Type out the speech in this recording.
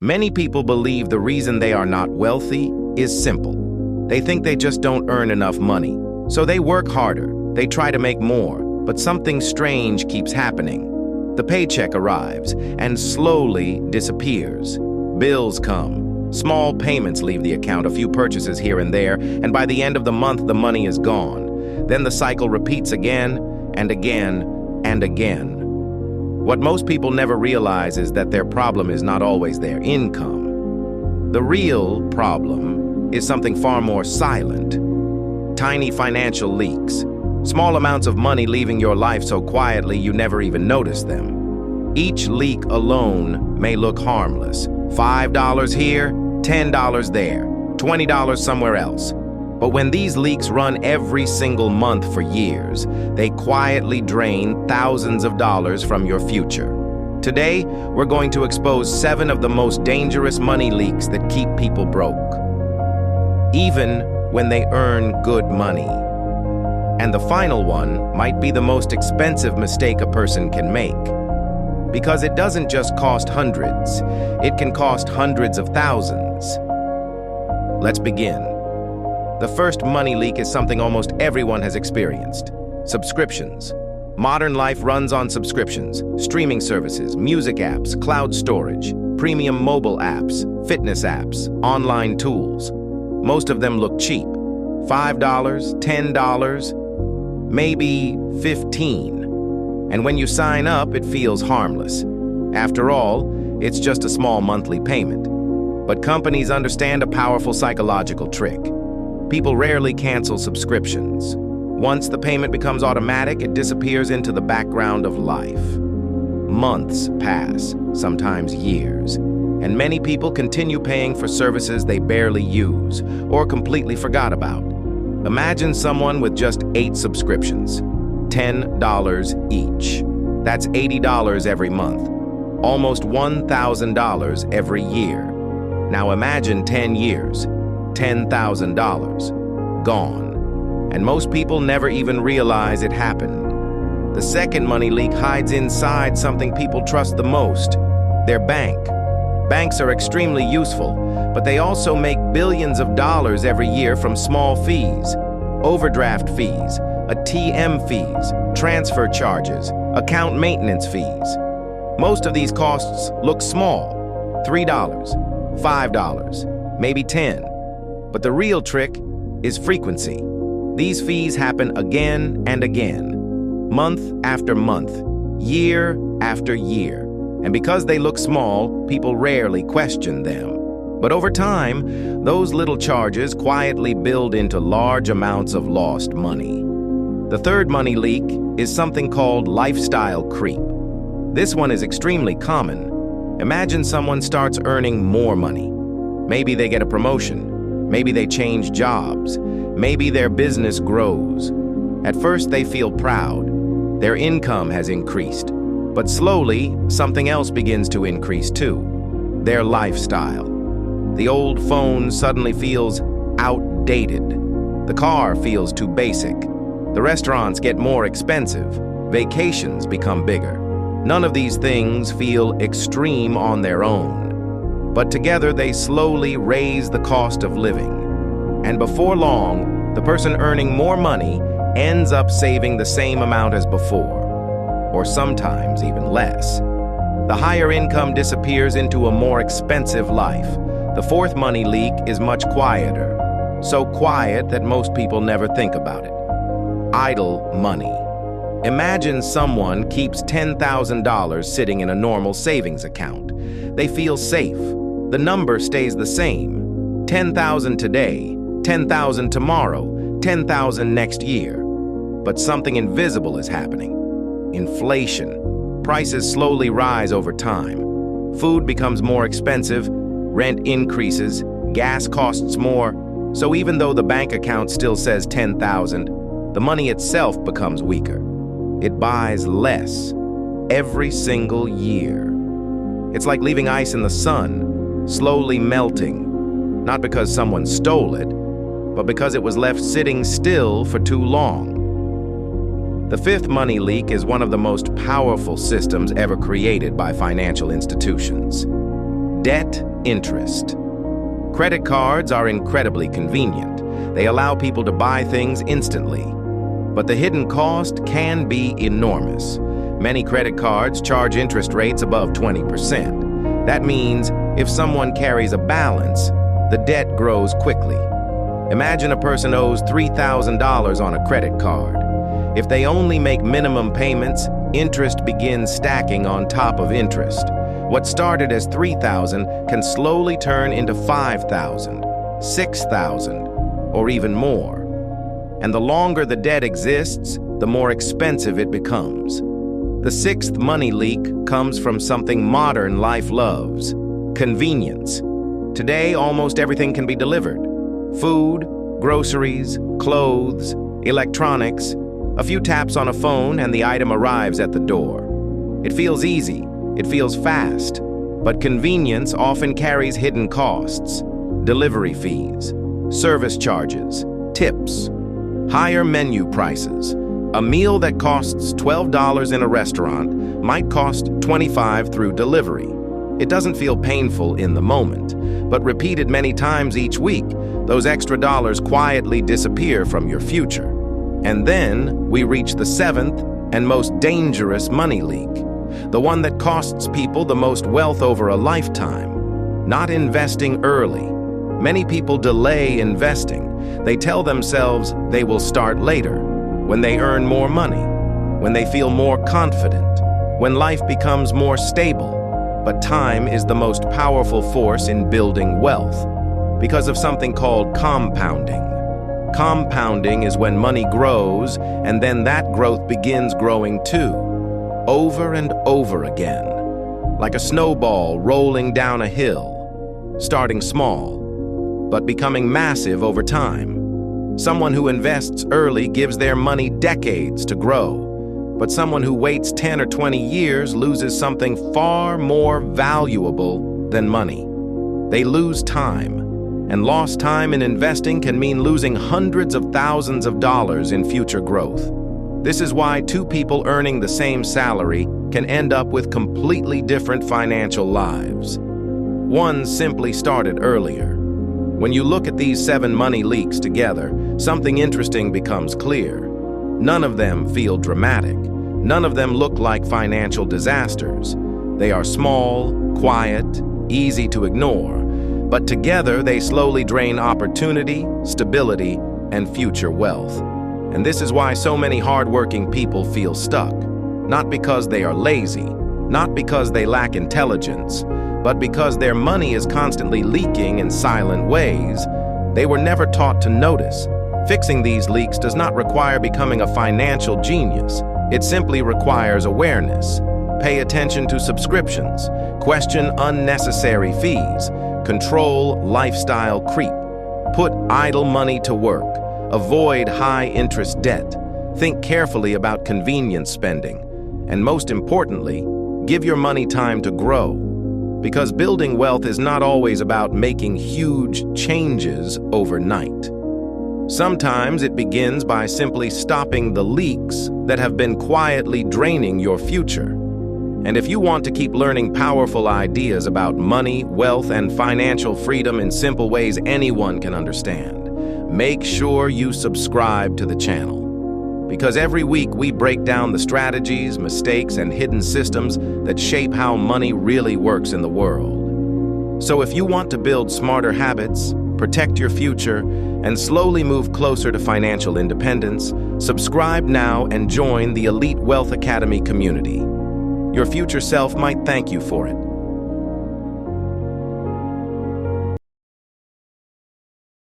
Many people believe the reason they are not wealthy is simple. They think they just don't earn enough money. So they work harder, they try to make more, but something strange keeps happening. The paycheck arrives and slowly disappears. Bills come. Small payments leave the account, a few purchases here and there, and by the end of the month, the money is gone. Then the cycle repeats again and again and again. What most people never realize is that their problem is not always their income. The real problem is something far more silent. Tiny financial leaks. Small amounts of money leaving your life so quietly you never even notice them. Each leak alone may look harmless. $5 here, $10 there, $20 somewhere else. But when these leaks run every single month for years, they quietly drain thousands of dollars from your future. Today, we're going to expose 7 of the most dangerous money leaks that keep people broke, even when they earn good money. And the final one might be the most expensive mistake a person can make. Because it doesn't just cost hundreds, it can cost hundreds of thousands. Let's begin. The first money leak is something almost everyone has experienced. Subscriptions. Modern life runs on subscriptions, streaming services, music apps, cloud storage, premium mobile apps, fitness apps, online tools. Most of them look cheap. $5, $10, maybe $15. And when you sign up, it feels harmless. After all, it's just a small monthly payment. But companies understand a powerful psychological trick. People rarely cancel subscriptions. Once the payment becomes automatic, it disappears into the background of life. Months pass, sometimes years, and many people continue paying for services they barely use or completely forgot about. Imagine someone with just 8 subscriptions, $10 each. That's $80 every month, almost $1,000 every year. Now imagine 10 years. $10,000 gone, and most people never even realize it happened. The second money leak hides inside something people trust the most: their bank. Banks are extremely useful, but they also make billions of dollars every year from small fees, overdraft fees, ATM fees, transfer charges, account maintenance fees. Most of these costs look small: $3, $5, maybe $10. But the real trick is frequency. These fees happen again and again, month after month, year after year. And because they look small, people rarely question them. But over time, those little charges quietly build into large amounts of lost money. The third money leak is something called lifestyle creep. This one is extremely common. Imagine someone starts earning more money. Maybe they get a promotion. Maybe they change jobs. Maybe their business grows. At first, they feel proud. Their income has increased. But slowly, something else begins to increase too: their lifestyle. The old phone suddenly feels outdated. The car feels too basic. The restaurants get more expensive. Vacations become bigger. None of these things feel extreme on their own. But together they slowly raise the cost of living. And before long, the person earning more money ends up saving the same amount as before, or sometimes even less. The higher income disappears into a more expensive life. The fourth money leak is much quieter, so quiet that most people never think about it. Idle money. Imagine someone keeps $10,000 sitting in a normal savings account. They feel safe. The number stays the same. $10,000 today, $10,000 tomorrow, $10,000 next year. But something invisible is happening. Inflation. Prices slowly rise over time. Food becomes more expensive, rent increases, gas costs more. So even though the bank account still says $10,000, the money itself becomes weaker. It buys less every single year. It's like leaving ice in the sun, slowly melting, not because someone stole it, but because it was left sitting still for too long. The fifth money leak is one of the most powerful systems ever created by financial institutions: debt interest. Credit cards are incredibly convenient. They allow people to buy things instantly. But the hidden cost can be enormous. Many credit cards charge interest rates above 20%. That means if someone carries a balance, the debt grows quickly. Imagine a person owes $3,000 on a credit card. If they only make minimum payments, interest begins stacking on top of interest. What started as $3,000 can slowly turn into $5,000, $6,000, or even more. And the longer the debt exists, the more expensive it becomes. The sixth money leak comes from something modern life loves: convenience. Today, almost everything can be delivered. Food, groceries, clothes, electronics. A few taps on a phone and the item arrives at the door. It feels easy, it feels fast, but convenience often carries hidden costs: delivery fees, service charges, tips, higher menu prices. A meal that costs $12 in a restaurant might cost $25 through delivery. It doesn't feel painful in the moment, but repeated many times each week, those extra dollars quietly disappear from your future. And then we reach the seventh and most dangerous money leak, the one that costs people the most wealth over a lifetime: not investing early. Many people delay investing. They tell themselves they will start later, when they earn more money, when they feel more confident, when life becomes more stable. But time is the most powerful force in building wealth because of something called compounding. Compounding is when money grows, and then that growth begins growing too, over and over again, like a snowball rolling down a hill, starting small, but becoming massive over time. Someone who invests early gives their money decades to grow, but someone who waits 10 or 20 years loses something far more valuable than money. They lose time. And lost time in investing can mean losing hundreds of thousands of dollars in future growth. This is why two people earning the same salary can end up with completely different financial lives. One simply started earlier. When you look at these 7 money leaks together, something interesting becomes clear. None of them feel dramatic. None of them look like financial disasters. They are small, quiet, easy to ignore. But together, they slowly drain opportunity, stability, and future wealth. And this is why so many hardworking people feel stuck. Not because they are lazy, not because they lack intelligence, but because their money is constantly leaking in silent ways they were never taught to notice. Fixing these leaks does not require becoming a financial genius. It simply requires awareness. Pay attention to subscriptions, question unnecessary fees, control lifestyle creep, put idle money to work, avoid high-interest debt, think carefully about convenience spending, and most importantly, give your money time to grow. Because building wealth is not always about making huge changes overnight. Sometimes it begins by simply stopping the leaks that have been quietly draining your future. And if you want to keep learning powerful ideas about money, wealth, and financial freedom in simple ways anyone can understand, make sure you subscribe to the channel. Because every week we break down the strategies, mistakes, and hidden systems that shape how money really works in the world. So if you want to build smarter habits, protect your future, and slowly move closer to financial independence, subscribe now and join the Elite Wealth Academy community. Your future self might thank you for it.